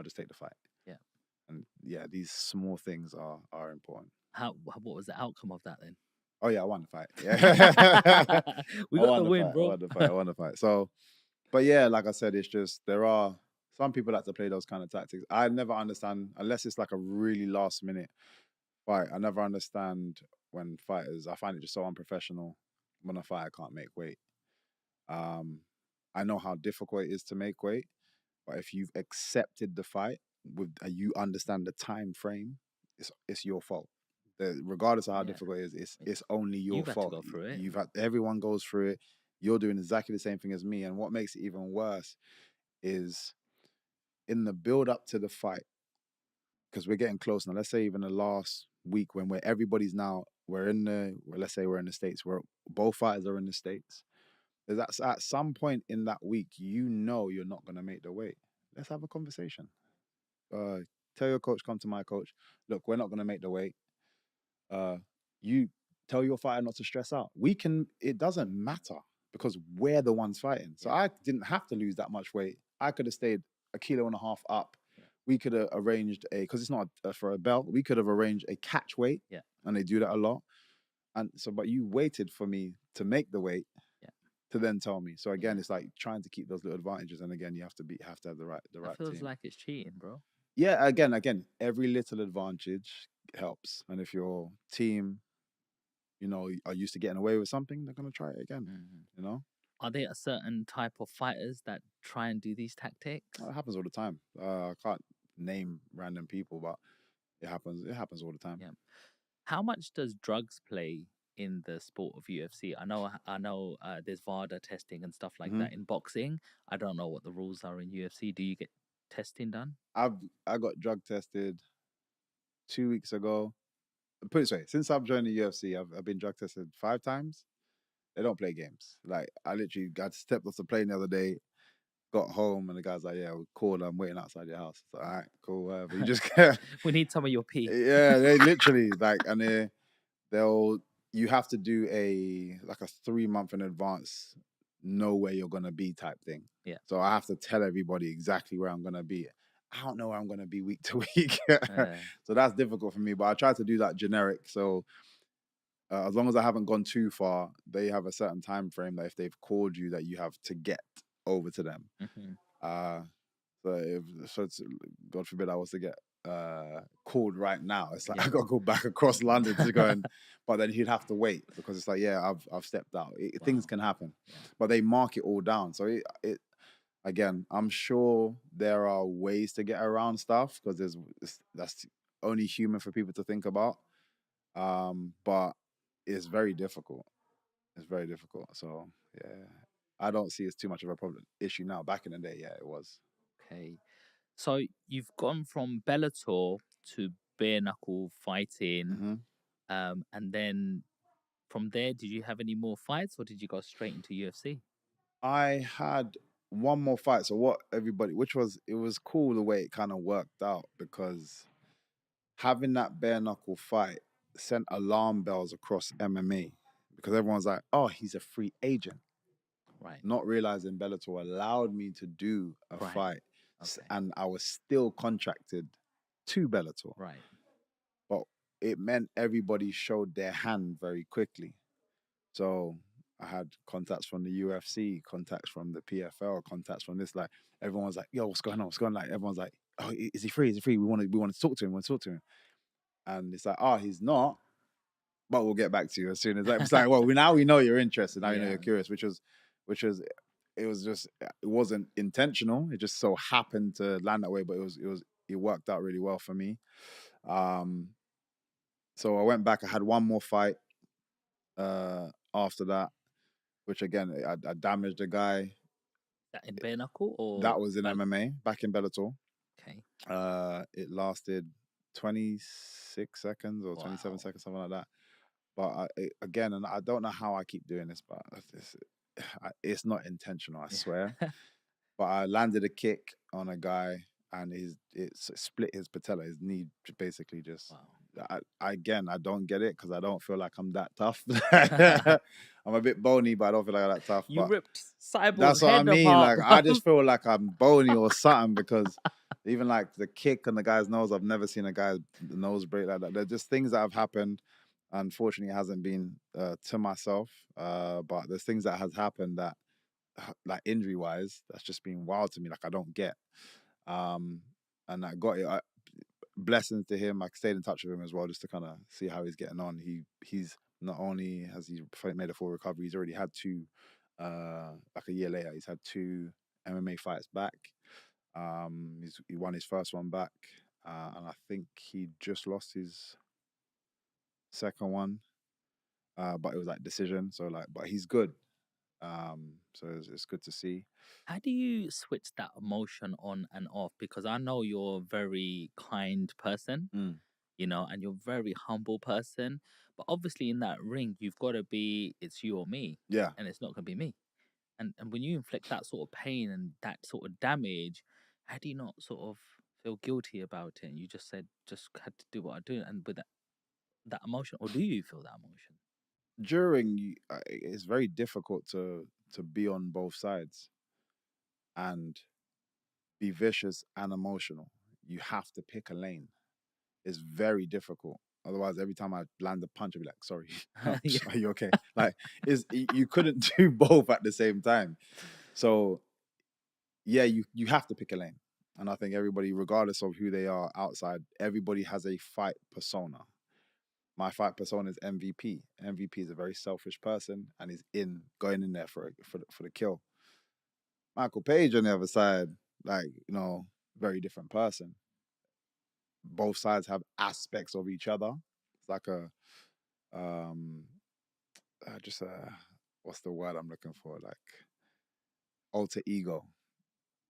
just take the fight. Yeah. And yeah, these small things are important. What was the outcome of that then? Oh yeah, I won the fight. Yeah. We I got won the win, fight. bro. I won the fight. So, but yeah, like I said, it's just there are some people like to play those kind of tactics. I never understand unless it's like a really last minute fight. I never understand when fighters. I find it just so unprofessional when a fighter can't make weight. I know how difficult it is to make weight, but if you've accepted the fight with you understand the time frame, it's your fault. Regardless of how Yeah. difficult it is, it's only your You've had to fault. go through it. You've had everyone goes through it. You're doing exactly the same thing as me, and what makes it even worse is in the build up to the fight, because we're getting close now. Let's say even the last week when everybody's now let's say we're in the States, where both fighters are in the States. There's at some point in that week, you know you're not gonna make the weight. Let's have a conversation. Tell your coach, come to my coach. Look, we're not gonna make the weight. You tell your fighter not to stress out. It doesn't matter because we're the ones fighting. So I didn't have to lose that much weight. I could have stayed 1.5 kilos up. We could have arranged because it's not for a belt. We could have arranged a catch weight. Yeah. And they do that a lot. And so, but you waited for me to make the weight. To then tell me. So again, it's like trying to keep those little advantages. And again, you have to have the right It feels team. like it's cheating, bro. Yeah, again, every little advantage helps. And if your team, are used to getting away with something, they're gonna try it again. Are there a certain type of fighters that try and do these tactics? It happens all the time. I can't name random people, but it happens. It happens all the time. Yeah. How much does drugs play in the sport of UFC? I know there's VADA testing and stuff like that in boxing. I don't know what the rules are in UFC. Do you get testing done? I got drug tested 2 weeks ago. Put it this way, since I've joined the UFC, I've been drug tested 5 times. They don't play games. Like I literally stepped off the plane the other day, got home, and the guy's like, "Yeah, we called. I'm waiting outside your house." It's like, all right, cool, whatever. You just we need some of your pee. Yeah, they literally and you have to do a 3-month in advance, know where you're gonna be type thing. Yeah. So I have to tell everybody exactly where I'm gonna be. I don't know where I'm gonna be week to week, so that's difficult for me. But I try to do that generic. So as long as I haven't gone too far, they have a certain time frame that if they've called you, that you have to get over to them. So it's, God forbid I was to get called right now. It's like I gotta go back across London to go but then he'd have to wait because it's like I've stepped out. Things can happen, but they mark it all down. So it again, I'm sure there are ways to get around stuff because that's only human for people to think about. But it's very difficult. It's very difficult. So yeah, I don't see it's too much of a issue now. Back in the day, it was. Okay, so you've gone from Bellator to bare knuckle fighting, and then from there, did you have any more fights, or did you go straight into UFC? I had one more fight. So it was cool the way it kind of worked out because having that bare knuckle fight sent alarm bells across MMA because everyone's like, "Oh, he's a free agent." Right. Not realizing Bellator allowed me to do a fight, and I was still contracted to Bellator. Right. But it meant everybody showed their hand very quickly. So I had contacts from the UFC, contacts from the PFL, contacts from this. Like everyone was like, "Yo, what's going on? What's going on?" Like everyone's like, "Oh, is he free? Is he free? We want to talk to him. We want to talk to him." And it's like, "Oh, he's not." But we'll get back to you as soon as it's like, well, now we know you're interested. Now you know you're curious, which was, it wasn't intentional. It just so happened to land that way, but it worked out really well for me. So I went back. I had one more fight after that, which again, I damaged a guy. That in bare knuckle or that was in MMA back in Bellator. Okay. It lasted 26 seconds or 27 seconds, something like that. But again, and I don't know how I keep doing this, but it's not intentional, I swear. But I landed a kick on a guy, and it split his patella, his knee, basically just. Wow. I don't get it because I don't feel like I'm that tough. I'm a bit bony, but I don't feel like I'm that tough. You ripped Cyborg's that's what head I mean. apart, like I just feel like I'm bony or something because Even like the kick on the guy's nose, I've never seen a guy's nose break like that. They're just things that have happened. Unfortunately, it hasn't been to myself, but there's things that has happened that, like injury wise, that's just been wild to me. Like I don't get. And I got it. Blessings to him. I stayed in touch with him as well, just to kind of see how he's getting on. He's not only has he made a full recovery, he's already had two. Like a year later, he's had two MMA fights back. He won his first one back, and I think he just lost his second one, but it was like decision. So like, but he's good. So it's good to see. How do you switch that emotion on and off? Because I know you're a very kind person, you know, and you're a very humble person. But obviously, in that ring, you've got to be, it's you or me. Yeah. And it's not going to be me. And when you inflict that sort of pain and that sort of damage, how do you not sort of feel guilty about it? And you just said, just had to do what I do. And with that emotion, or do you feel that emotion? During, it's very difficult to be on both sides and be vicious and emotional. You have to pick a lane. It's very difficult. Otherwise, every time I land a punch, I'll be like, sorry, Yeah. are you okay? Like, you couldn't do both at the same time. So, yeah, you have to pick a lane. And I think everybody, regardless of who they are outside, everybody has a fight persona. My fight persona is MVP. MVP is a very selfish person and he's going in there for the kill. Michael Page on the other side, like, very different person. Both sides have aspects of each other. It's like a just what's the word I'm looking for? Like alter ego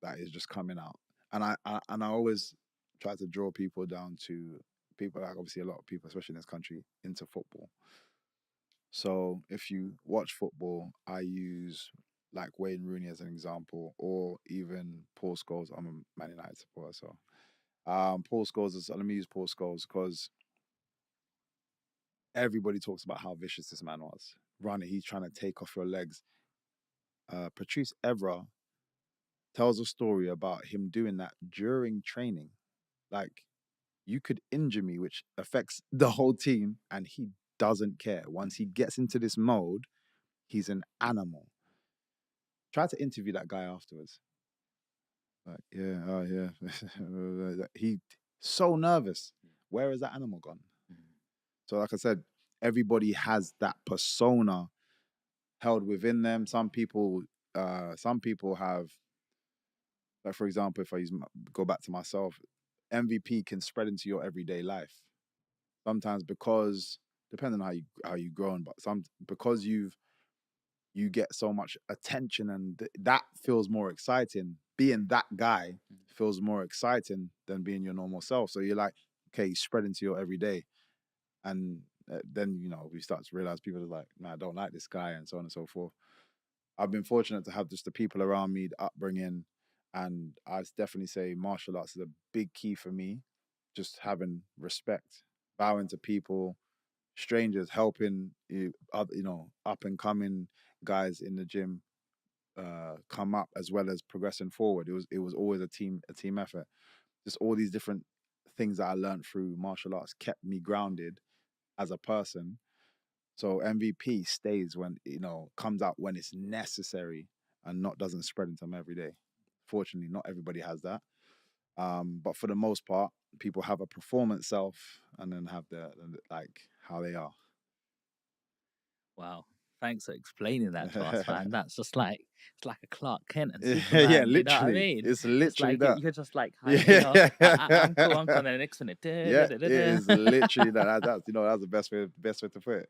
that is just coming out. And I always try to draw people down to people, like obviously a lot of people, especially in this country, into football. So if you watch football, I use like Wayne Rooney as an example, or even Paul Scholes. I'm a Man United supporter, so Paul Scholes is. Let me use Paul Scholes because everybody talks about how vicious this man was. Running, he's trying to take off your legs. Patrice Evra tells a story about him doing that during training. Like, you could injure me, which affects the whole team, and he doesn't care. Once he gets into this mode, he's an animal. Try to interview that guy afterwards. Like, yeah, oh yeah. He so nervous. Where is that animal gone? So, like I said, everybody has that persona held within them. Some people have, like for example, if I go back to myself, MVP can spread into your everyday life. Sometimes because depending on how you grown, but because you get so much attention and that feels more exciting. Being that guy feels more exciting than being your normal self. So you're like, okay, you spread into your everyday, and then we start to realize people are like, nah, I don't like this guy, and so on and so forth. I've been fortunate to have just the people around me, the upbringing, and I'd definitely say martial arts is a big key for me. Just having respect, bowing to people, strangers, helping up and coming guys in the gym come up, as well as progressing forward. It was always a team effort. Just all these different things that I learned through martial arts kept me grounded as a person. So MVP stays when comes out when it's necessary and doesn't spread into them every day. Fortunately, not everybody has that. But for the most part, people have a performance self and then have like how they are. Wow. Thanks for explaining that to us, man. That's just like, it's like a Clark Kent and Superman. Yeah, literally. You know what I literally. mean? It's literally like that. you're just like, Yeah. I'm cool, and then the next minute. Yeah, it is literally that. That's that's the best way to put it.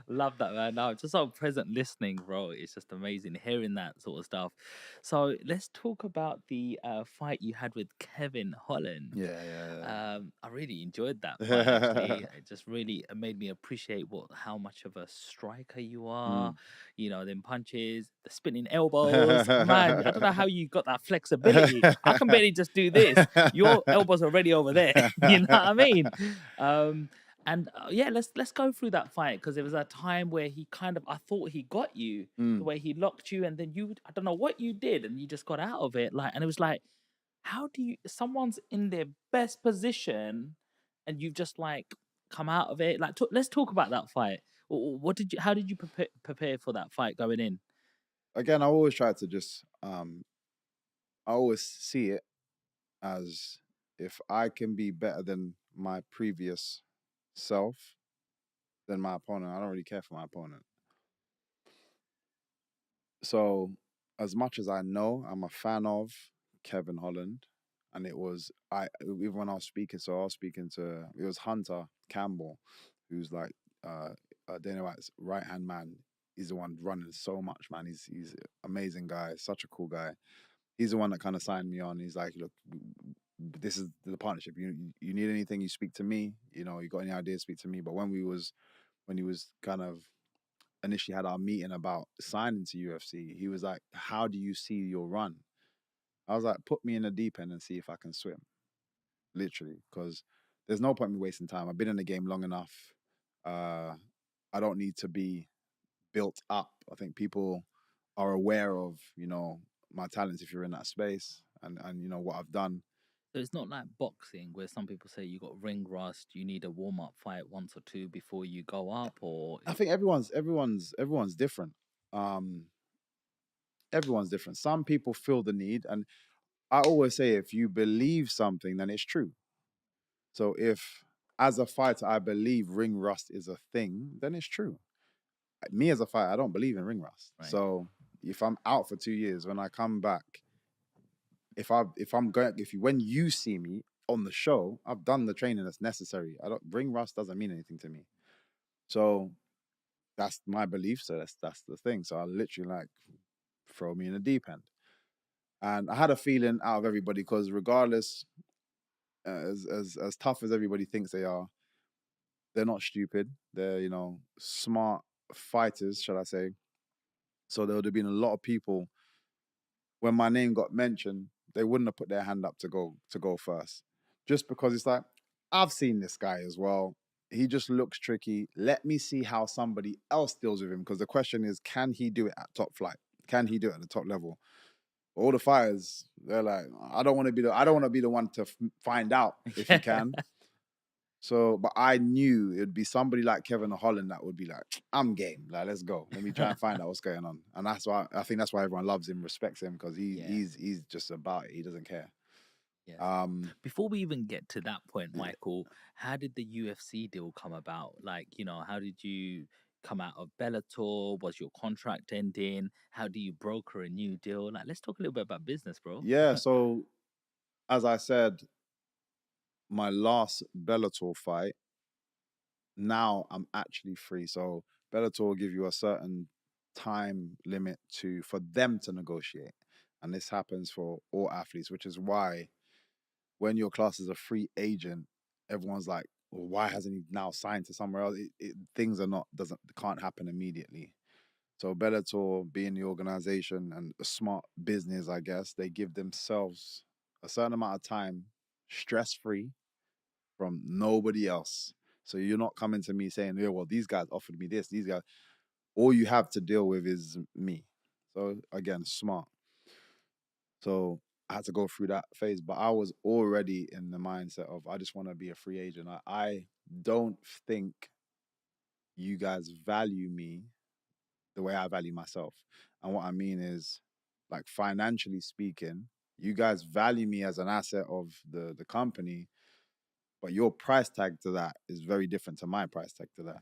Love that, man. No, just so present listening, bro. It's just amazing hearing that sort of stuff. So let's talk about the fight you had with Kevin Holland. Yeah. I really enjoyed that fight. Actually, it just really made me appreciate how much of a striker you are. Them punches, the spinning elbows. Man, I don't know how you got that flexibility. I can barely just do this. Your elbows are already over there. You know what I mean? And yeah, let's go through that fight, because there was a time where I thought he got you, the way he locked you, and then I don't know what you did, and you just got out of it. And it was like, how do you? Someone's in their best position, and you've just like come out of it. Like, let's talk about that fight. What did you? How did you prepare for that fight going in? Again, I always try to just I always see it as if I can be better than my previous self, than my opponent. I don't really care for my opponent. So, as much as I know, I'm a fan of Kevin Holland, and it was even when I was speaking. So I was speaking to it was Hunter Campbell, who's like Dana White's right hand man. He's the one running so much, man. He's an amazing guy, such a cool guy. He's the one that kind of signed me on. He's like, look, this is the partnership. You need anything, you speak to me. You know, you got any ideas, speak to me. But when he was kind of initially had our meeting about signing to UFC, he was like, "How do you see your run?" I was like, "Put me in the deep end and see if I can swim." Literally, because there's no point in me wasting time. I've been in the game long enough. Uh, I don't need to be built up. I think people are aware of my talents if you're in that space and what I've done. So it's not like boxing where some people say you got ring rust, you need a warm up fight once or two before you go up, or I think everyone's different. Um, everyone's different. Some people feel the need, and I always say if you believe something, then it's true. So if as a fighter I believe ring rust is a thing, then it's true. Me as a fighter, I don't believe in ring rust. right? So if I'm out for 2 years, when I come back, if when you see me on the show, I've done the training that's necessary. I don't ring rust doesn't mean anything to me. So that's my belief. So that's the thing. So I literally like throw me in the deep end. And I had a feeling out of everybody because regardless, as tough as everybody thinks they are, they're not stupid. They're smart fighters, shall I say? So there would have been a lot of people when my name got mentioned, they wouldn't have put their hand up to go first, just because it's like I've seen this guy as well. He just looks tricky. Let me see how somebody else deals with him because the question is, can he do it at top flight? Can he do it at the top level? All the fighters, they're like, I don't want to be the one to find out if he can. So, but I knew it'd be somebody like Kevin Holland that would be like, I'm game. Like, let's go. Let me try and find out what's going on. And that's why I think that's why everyone loves him, respects him, because he's just about it. He doesn't care. Yes. Before we even get to that point, Michael, how did the UFC deal come about? Like, how did you come out of Bellator? Was your contract ending? How do you broker a new deal? Like, let's talk a little bit about business, bro. Yeah. So, as I said, my last Bellator fight, now I'm actually free. So Bellator will give you a certain time limit for them to negotiate. And this happens for all athletes, which is why when your class is a free agent, everyone's like, well, why hasn't he now signed to somewhere else? Things can't happen immediately. So Bellator, being the organization and a smart business, I guess, they give themselves a certain amount of time, stress free, from nobody else. So you're not coming to me saying, yeah, well, these guys offered me this. These guys, all you have to deal with is me. So again, smart. So I had to go through that phase, but I was already in the mindset of I just want to be a free agent. I don't think you guys value me the way I value myself. And what I mean is, like, financially speaking, you guys value me as an asset of the company, but your price tag to that is very different to my price tag to that.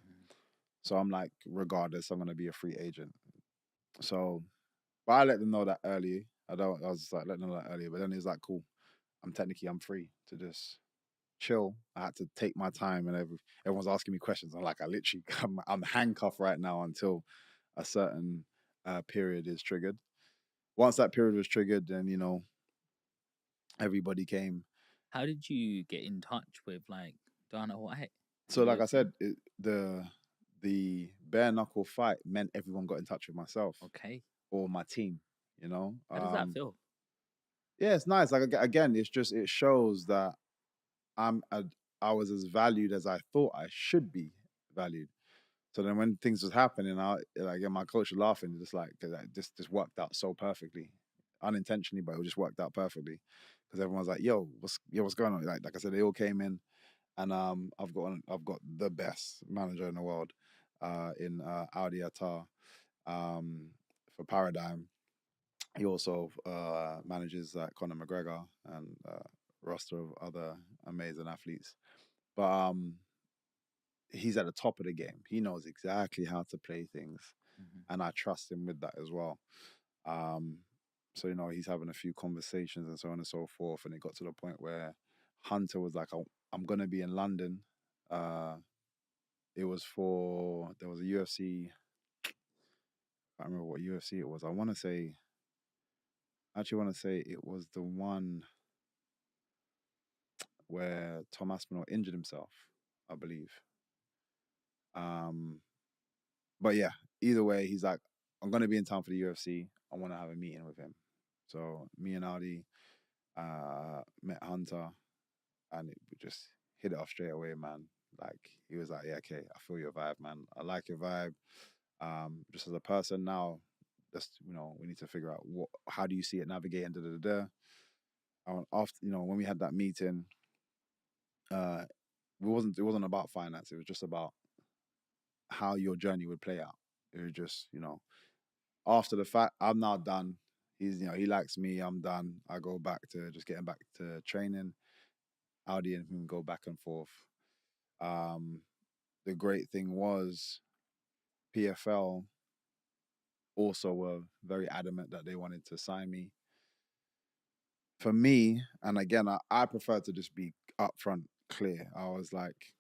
So I'm like, regardless, I'm gonna be a free agent. So, but I let them know that early. I was just like letting them know that earlier. But then it's like, cool. I'm free to just chill. I had to take my time, and everyone's asking me questions. I'm like, I'm handcuffed right now until a certain period is triggered. Once that period was triggered, then everybody came. How did you get in touch with like Dana White? So, like I said, the bare knuckle fight meant everyone got in touch with myself Okay. or my team. How does that feel? Yeah, it's nice. Like again, it shows that I'm I was as valued as I thought I should be valued. So then when things was happening, my coach was laughing, just like, 'cause that just worked out so perfectly, unintentionally, but it just worked out perfectly. because everyone's like, what's going on? Like I said, they all came in, and I've got the best manager in the world, in Audi Attar, for Paradigm. He also manages Conor McGregor and roster of other amazing athletes. But he's at the top of the game. He knows exactly how to play things, and I trust him with that as well. So he's having a few conversations and so on and so forth, and it got to the point where Hunter was like, "I'm gonna be in London." It was there was a UFC. I don't remember what UFC it was. I actually want to say it was the one where Tom Aspinall injured himself, I believe. But yeah, either way, he's like, I'm gonna be in town for the UFC. I want to have a meeting with him. So me and Audi met Hunter, and we just hit it off straight away, man. Like he was like, yeah, okay, I feel your vibe, man. I like your vibe. Just as a person now, just we need to figure out how do you see it navigating. After when we had that meeting, it wasn't about finance. It was just about how your journey would play out. It was just after the fact, I'm now done. He likes me. I'm done. I go back to just getting back to training. Audi and him go back and forth. The great thing was PFL also were very adamant that they wanted to sign me. For me, and again, I prefer to just be upfront, clear. I was like,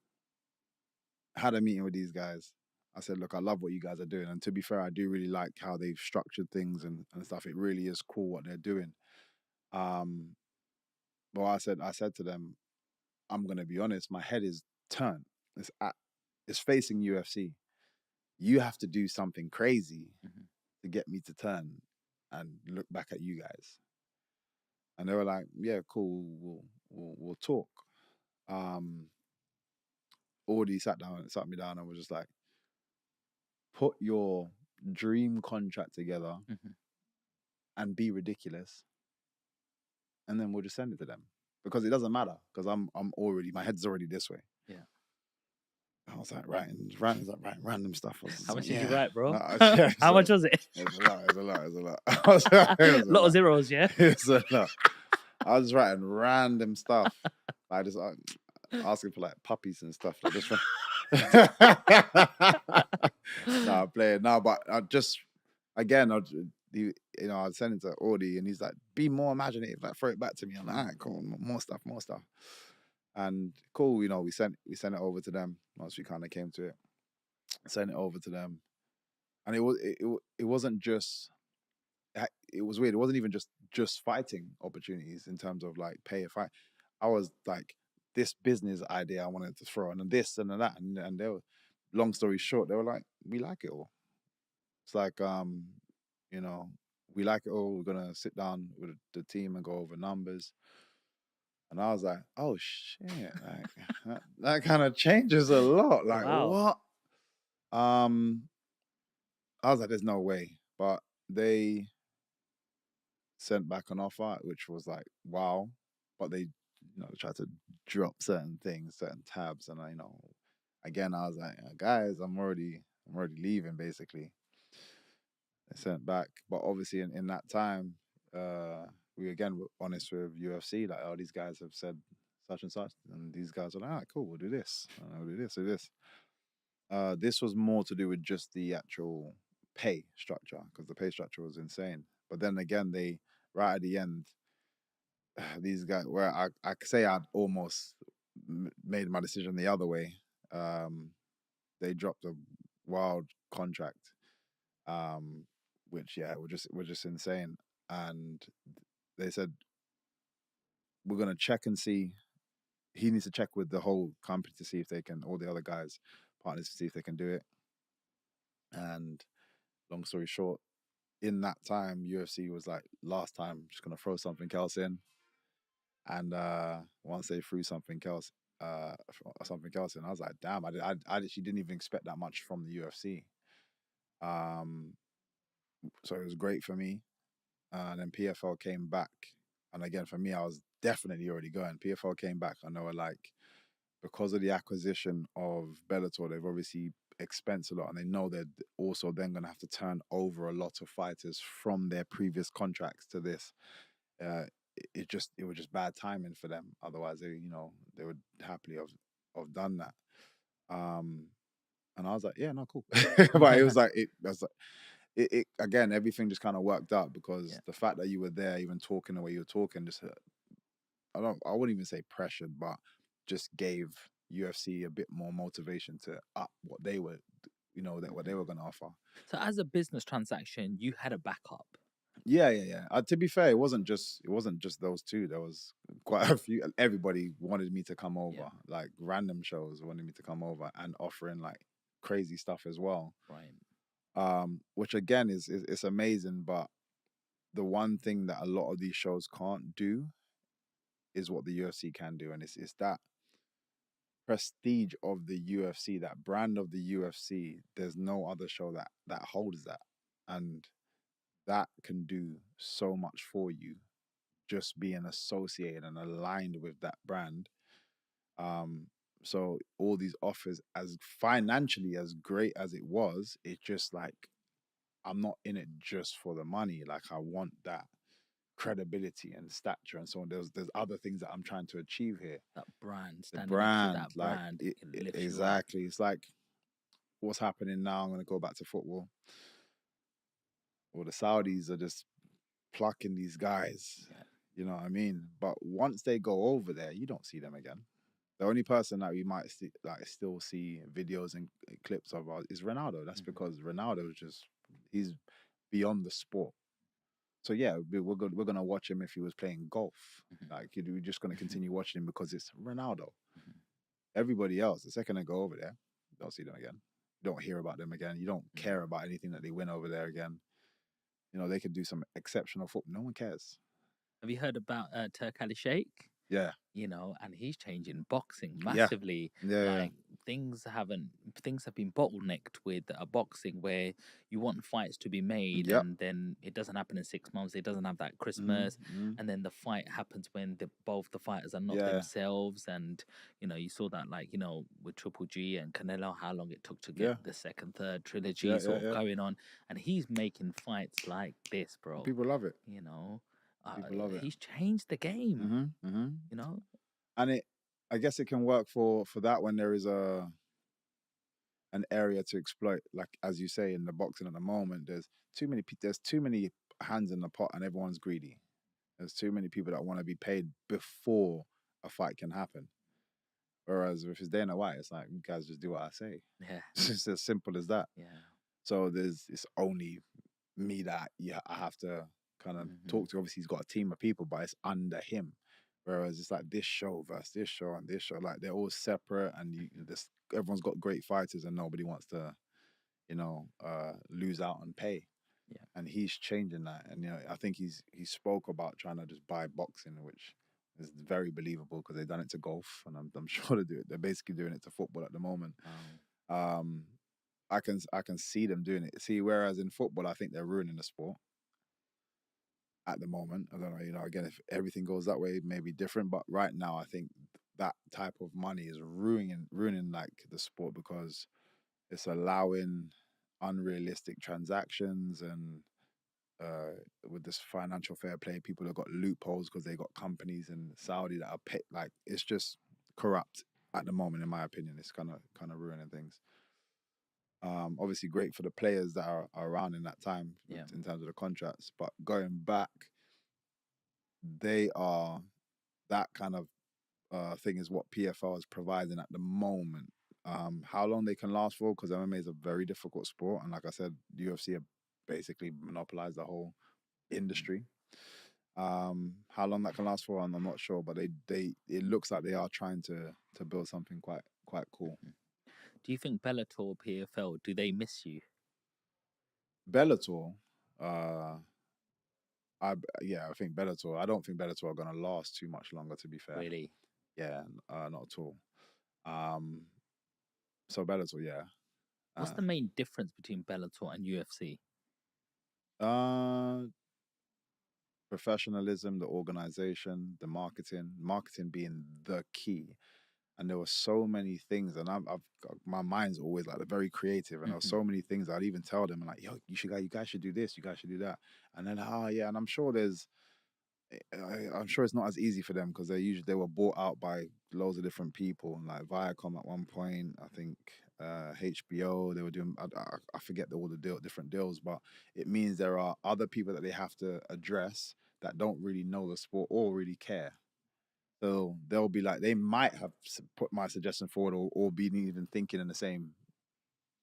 had a meeting with these guys. I said, look, I love what you guys are doing. And to be fair, I do really like how they've structured things and stuff. It really is cool what they're doing. But I said to them, I'm going to be honest, my head is turned. It's facing UFC. You have to do something crazy to get me to turn and look back at you guys. And they were like, yeah, cool, we'll talk. Audi sat me down and was just like, put your dream contract together and be ridiculous, and then we'll just send it to them, because it doesn't matter, because my head's already this way. Yeah. I was like writing random stuff. How much did you write, bro? Yeah, How much was it? It's a lot. A lot of zeros, yeah. It's a lot. I was writing random stuff. I just asking for like puppies and stuff. Like this. Nah, playing. No, but I just again, I'd send it to Audi, and he's like, "Be more imaginative. Like, throw it back to me." I'm like, "All right, cool, more stuff." And cool, we sent it over to them once we kind of came to it. Sent it over to them, and it wasn't just. It was weird. It wasn't even just fighting opportunities in terms of like pay a fight. I was like, this business idea I wanted to throw, and then this and then that, and they were, long story short, they were like, we like it all. It's like, we like it all. We're gonna sit down with the team and go over numbers. And I was like, oh shit, like that kind of changes a lot. Like, Wow. what? I was like, there's no way. But they sent back an offer, which was like, wow. But they, tried to drop certain things, certain tabs, and again, I was like, guys, I'm already leaving, basically. They sent back, but obviously in that time, we again were honest with UFC, like, oh, these guys have said such and such, and these guys were like, all right, cool, we'll do this, we'll do this, do this. This was more to do with just the actual pay structure, because the pay structure was insane. But then again, they, right at the end, these guys, where I could say I'd almost made my decision the other way, they dropped a wild contract, which were just insane. And they said, we're gonna check and see. He needs to check with the whole company to see if they can, all the other guys, partners, to see if they can do it. And long story short, in that time, UFC was like, last time, just gonna throw something else in. And once they threw something else in, I was like, damn, I actually didn't even expect that much from the UFC. So it was great for me. And then PFL came back, and again, for me, I was definitely already going. PFL came back. I know, like, because of the acquisition of Bellator, they've obviously expensed a lot, and they know they're also then going to have to turn over a lot of fighters from their previous contracts to this. It was just bad timing for them. Otherwise, they would happily have done that. And I was like, yeah, no, cool. But it was like it again, everything just kind of worked out because the fact that you were there, even talking the way you were talking, just I wouldn't even say pressured, but just gave UFC a bit more motivation to up what they were, what they were going to offer. So as a business transaction, you had a backup. Yeah. To be fair, it wasn't just those two. There was quite a few. Everybody wanted me to come over. Like random shows wanted me to come over and offering like crazy stuff as well. Right. Which again is it's amazing, but the one thing that a lot of these shows can't do is what the UFC can do, and it's that prestige of the UFC, that brand of the UFC. There's no other show that holds that, and that can do so much for you, just being associated and aligned with that brand. So all these offers, as financially as great as it was, it's just like I'm not in it just for the money. Like I want that credibility and stature and so on. There's other things that I'm trying to achieve here. That brand, The standing next to brand, that like brand, it lifts exactly. you up. It's like what's happening now. I'm going to go back to football. Well, the Saudis are just plucking these guys. Yeah. You know what I mean? But once they go over there, you don't see them again. The only person that we might still see videos and clips of is Ronaldo. That's because Ronaldo he's beyond the sport. So yeah, we're gonna watch him if he was playing golf. Like we're just gonna continue watching him because it's Ronaldo. Everybody else, the second they go over there, don't see them again. You don't hear about them again. You don't care about anything that they win over there again. They could do some exceptional football. No one cares. Have you heard about Turk Ali Sheikh? Yeah. And he's changing boxing Yeah. massively. Yeah. Things have been bottlenecked with boxing, where you want fights to be made, and then it doesn't happen in 6 months. It doesn't have that Christmas, and then the fight happens when both the fighters are not themselves. And you saw that with Triple G and Canelo, how long it took to get the second, third trilogy going on, and he's making fights like this, bro. People love it. People love it. He's changed the game. And I guess it can work for that when there is an area to exploit. Like as you say, in the boxing at the moment, there's too many hands in the pot, and everyone's greedy. There's too many people that want to be paid before a fight can happen. Whereas if it's Dana White, it's like, you guys just do what I say. Yeah. It's just as simple as that. Yeah. So it's only me that I have to kind of talk to. Obviously, he's got a team of people, but it's under him. Whereas it's like this show versus this show and this show, like they're all separate, and everyone's got great fighters, and nobody wants to, lose out on pay. Yeah. And he's changing that, and I think he spoke about trying to just buy boxing, which is very believable because they've done it to golf, and I'm sure they're basically doing it to football at the moment. Wow. I can see them doing it. See, whereas in football, I think they're ruining the sport at the moment. I don't know, again, if everything goes that way, maybe different. But right now, I think that type of money is ruining like the sport, because it's allowing unrealistic transactions, and with this financial fair play, people have got loopholes because they got companies in Saudi that are like it's just corrupt at the moment. In my opinion, it's kind of ruining things. Obviously great for the players that are around in that time in terms of the contracts, but going back, they are that kind of thing is what PFL is providing at the moment. How long they can last for, because MMA is a very difficult sport, and like I said, UFC have basically monopolized the whole industry. How long that can last for, I'm not sure, but it looks like they are trying to build something quite cool. Do you think Bellator, PFL, do they miss you? Bellator, I think Bellator. I don't think Bellator are gonna last too much longer, to be fair. Really? Yeah, not at all. So Bellator, yeah. What's the main difference between Bellator and UFC? professionalism, the organization, the marketing being the key. And there were so many things, and I've got, my mind's always like very creative, and there were so many things I'd even tell them, like, yo, you guys should do this, you guys should do that, and then yeah, and I'm sure I'm sure it's not as easy for them because they were bought out by loads of different people, like Viacom at one point, I think HBO, they were doing, I forget all the different deals, but it means there are other people that they have to address that don't really know the sport or really care. So they'll be like, they might have put my suggestion forward or been even thinking in the same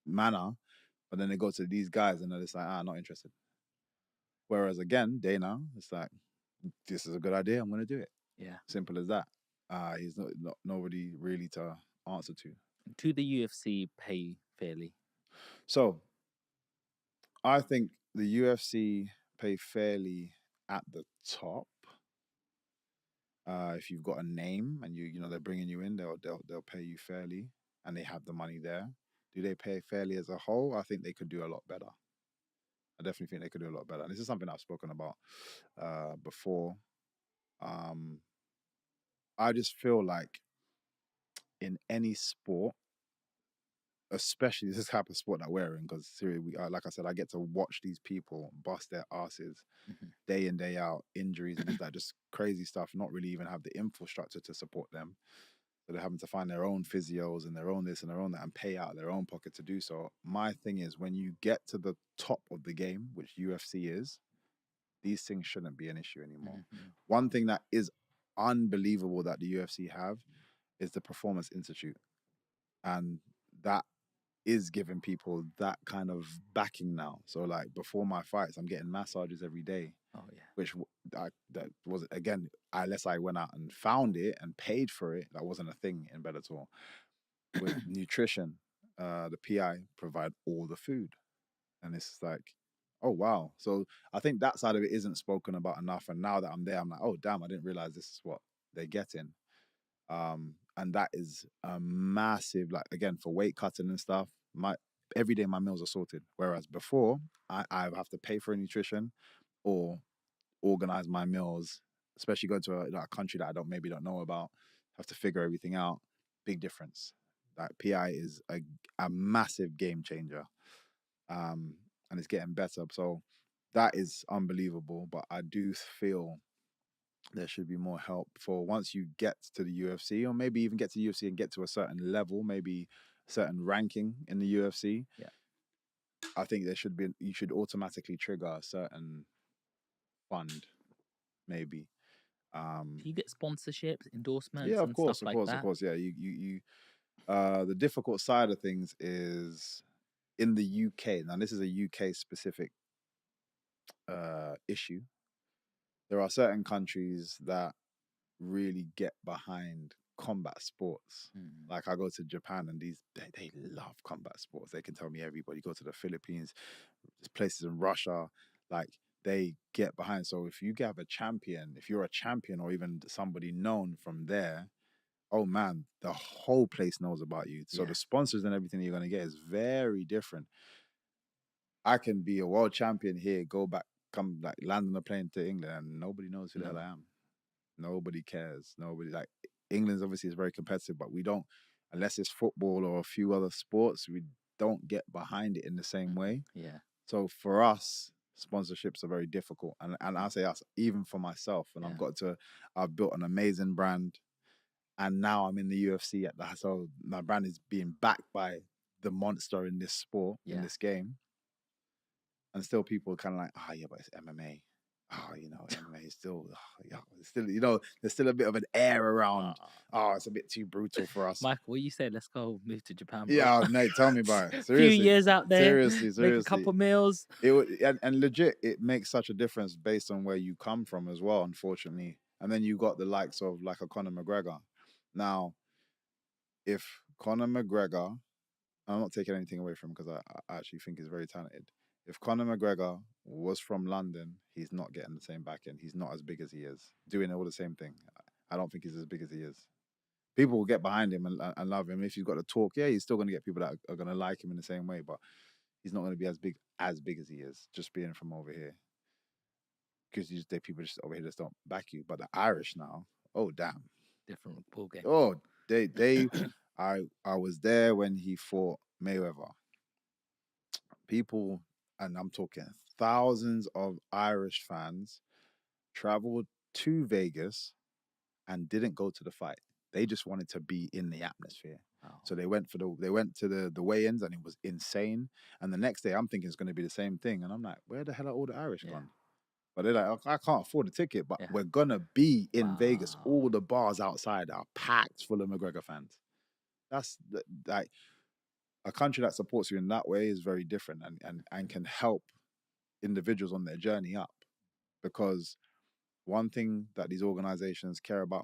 manner, but then they go to these guys and they're just like, not interested. Whereas again, Dana, it's like, this is a good idea, I'm going to do it. Yeah. Simple as that. He's not nobody really to answer to. Do the UFC pay fairly? So I think the UFC pay fairly at the top. If you've got a name and you know they're bringing you in, they'll pay you fairly, and they have the money there. Do they pay fairly as a whole? I think they could do a lot better. I definitely think they could do a lot better. And this is something I've spoken about before. I just feel like in any sport, especially this type of sport that we're in, because seriously, like I said, I get to watch these people bust their asses day in, day out, injuries and like just crazy stuff, not really even have the infrastructure to support them. So they're having to find their own physios and their own this and their own that and pay out of their own pocket to do so. My thing is, when you get to the top of the game, which UFC is, these things shouldn't be an issue anymore. One thing that is unbelievable that the UFC have is the Performance Institute. And that is giving people that kind of backing now. So like before my fights, I'm getting massages every day. Oh yeah. Which that was, again, unless I went out and found it and paid for it, that wasn't a thing in Bellator. With nutrition, the PI provide all the food, and it's like, oh wow. So I think that side of it isn't spoken about enough. And now that I'm there, I'm like, oh damn, I didn't realize this is what they're getting. And that is a massive, like, again, for weight cutting and stuff, every day my meals are sorted. Whereas before, I have to pay for a nutrition or organize my meals, especially going to a country that I don't know about, have to figure everything out. Big difference. Like PI is a massive game changer. And it's getting better. So that is unbelievable. But I do feel there should be more help for once you get to the UFC, or maybe even get to the UFC and get to a certain level, maybe a certain ranking in the UFC. Yeah. I think you should automatically trigger a certain fund, maybe. Do you get sponsorships, endorsements, Yeah, and stuff like that? of course. Yeah, you. The difficult side of things is in the UK. Now, this is a UK specific issue. There are certain countries that really get behind combat sports. Like I go to Japan and they love combat sports. They can tell me everybody. Go to the Philippines, there's places in Russia, like they get behind. So if you have a champion, if you're a champion or even somebody known from there, oh man, the whole place knows about you. So the sponsors and everything you're going to get is very different. I can be a world champion here, go back, come like land on a plane to England, and nobody knows who the hell I am. Nobody cares. Nobody, like, England's obviously is very competitive, but we don't, unless it's football or a few other sports, we don't get behind it in the same way. Yeah. So for us, sponsorships are very difficult. And I say us, even for myself, and I've built an amazing brand. And now I'm in the UFC so my brand is being backed by the monster in this sport, in this game. And still people are kind of like, yeah, but it's MMA. MMA is still, it's still, there's still a bit of an air around. It's a bit too brutal for us. Michael, what you say? Let's go move to Japan, bro. Yeah, mate, tell me about it. Seriously. Few years out there. Seriously. Make a couple meals. And legit, it makes such a difference based on where you come from as well, unfortunately. And then you got the likes of like a Conor McGregor. Now, if Conor McGregor, I'm not taking anything away from him because I actually think he's very talented. If Conor McGregor was from London, he's not getting the same back end. He's not as big as he is, doing all the same thing. I don't think he's as big as he is. People will get behind him and love him. If he's got to talk, he's still going to get people that are going to like him in the same way, but he's not going to be as big as he is, just being from over here. because people just over here just don't back you. But the Irish now, oh damn, Different ball game. oh they, I was there when he fought Mayweather. People, and I'm talking thousands of Irish fans, traveled to Vegas and didn't go to the fight. They just wanted to be in the atmosphere. Wow. So they went to the weigh-ins, and it was insane. And the next day, I'm thinking it's going to be the same thing, and I'm like, where the hell are all the Irish gone? But they're like, I can't afford a ticket, but we're gonna be in Vegas. All the bars outside are packed full of McGregor fans. That's like a country that supports you in that way is very different, and can help individuals on their journey up. Because one thing that these organizations care about